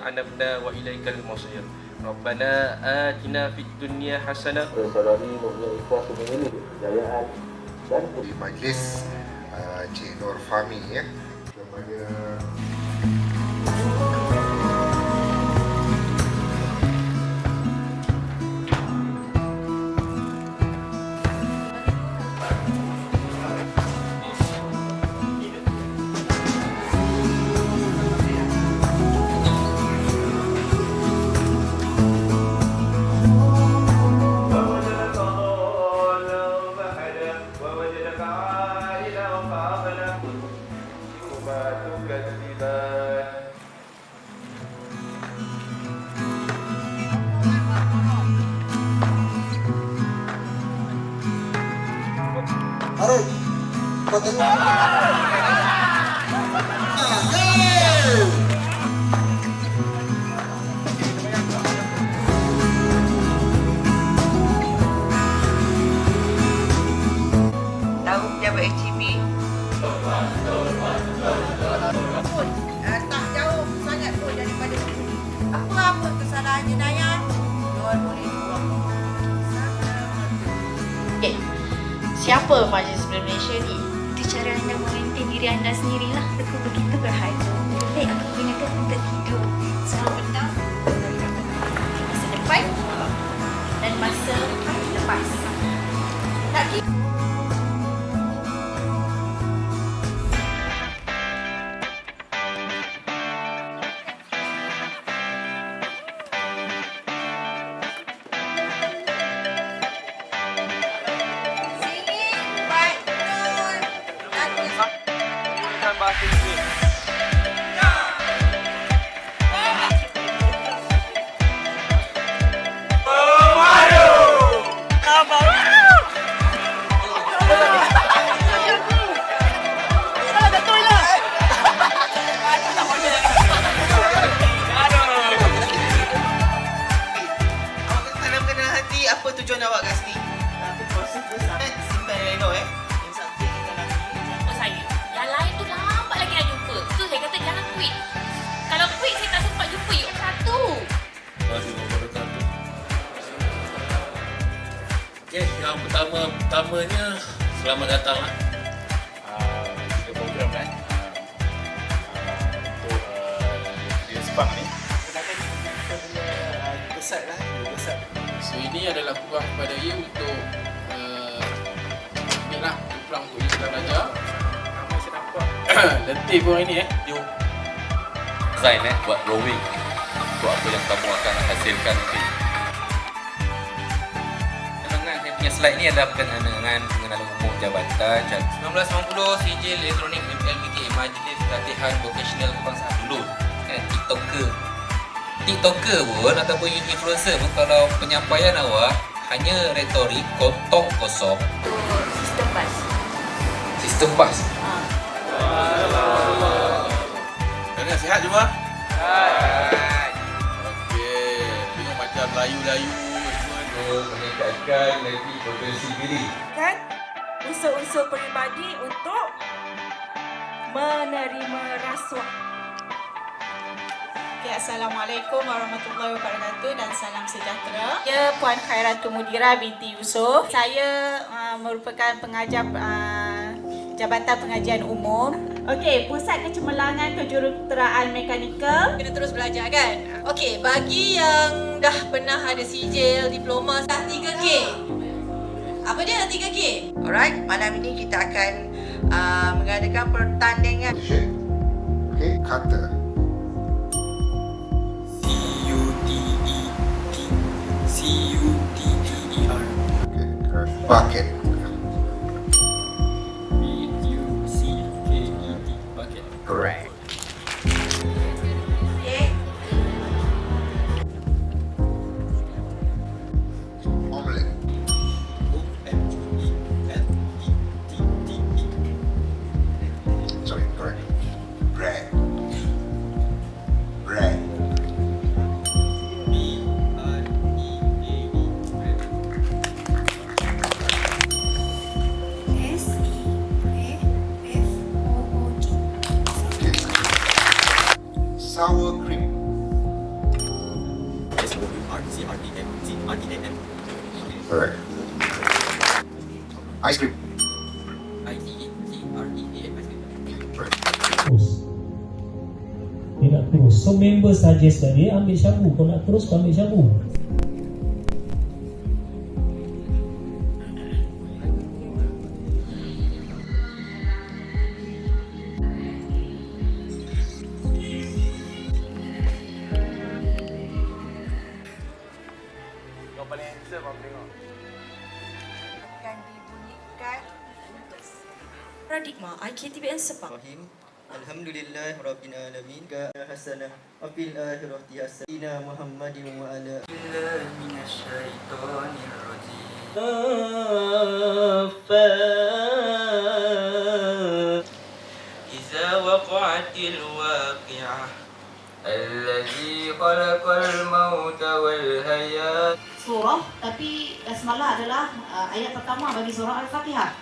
أنبنا وإليك المصير. ربنا آتنا في الدنيا حسنة. Di majlis Cik Nur Fahmi ya, kepada Arif, kau tengok. Tahu pejabat HDB tak jauh sangat pun daripada sini. Apa-apa kesalahan jenayah, Tuan boleh buang. Siapa Majlis Belia Malaysia ni? Itu cara anda memaintain diri anda sendirilah. Aku begitu berharga. Baik, aku gunakan untuk tidur. Selamat petang. Masa depan dan masa lepas. Tak kira. Bahasa Inggeris. Apa tujuan awak kat sini? Aku puasa simpan elok Yang Sabtu kita lagi. Jumpa saya. Yang lain tu lambat lagi nak jumpa. Tu saya kata jangan quit. Kalau quit saya tak sempat jumpa you satu. Okay, yang pertamanya selamat datang lah. Tiga program kan untuk dia Sepang ni. Kenapa kita punya besar lah, besar. So ini adalah kurang kepada you untuk ni lah, kurang untuk you sudah belajar. Ramai saya nampak Letih pun hari ni you design buat drawing untuk apa yang kamu akan hasilkan nanti. Dengan saya punya slide ni adalah berkenaan dengan pengenalan umum jabatan. 1990 sijil elektronik MLBK, Majlis Latihan Vocational Kebangsaan dulu. Kan TikToker pun ataupun influencer pun kalau penyampaian awak hanya retorik kotong kosong. Sistem bas. Sistem bas. Jangan sihat semua? Okey, tengok macam layu-layu semua. Meningkatkan lagi potensi diri. Kan unsur-unsur peribadi untuk menerima rasuah. Okay, Assalamualaikum warahmatullahi wabarakatuh dan salam sejahtera. Saya Puan Khairatul Mudira binti Yusof. Saya merupakan pengajar Jabatan Pengajian Umum. Okey, Pusat Kecemerlangan Kejuruteraan Mekanikal. Kita terus belajar kan? Okey, bagi yang dah pernah ada sijil, diploma dah 3K. Apa dia 3K? Alright, malam ini kita akan mengadakan pertandingan. Okay, kata. C-U-T-E-R. Okay, bucket. B-U-C-K-E-T. Bucket. Correct. Okay. Omelette. O-M-E-L-E-T-T-E. Sorry, correct. Bread. Bread. SEAFOOD. Okay. Sour cream. terus. So member suggest kat dia ambil syabu. Kau nak terus kau ambil syabu. Kau paling handsome aku tengok. Akan dibunyikan paradigma IKTBN Sepang. Alhamdulillah Rabbil Alamin ka hasanah wa fil akhirati hasanah Muhammadin wa ala alihi minasyaitonir rajim. Iza waqa'atil waqi'ah Allazi khalaqal mauta wal hayat. Surah, tapi basmalah adalah ayat pertama bagi surah Al-Fatihah.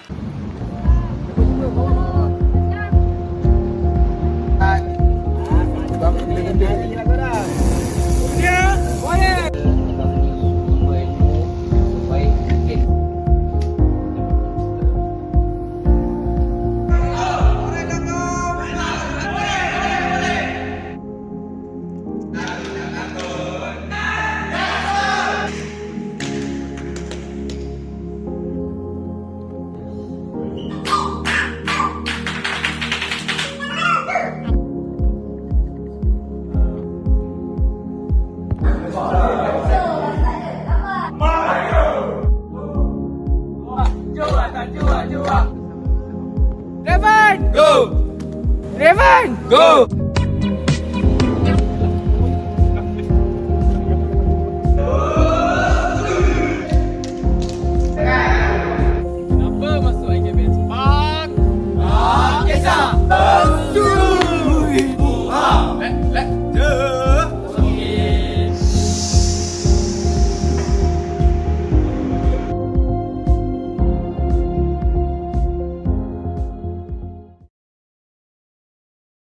Go!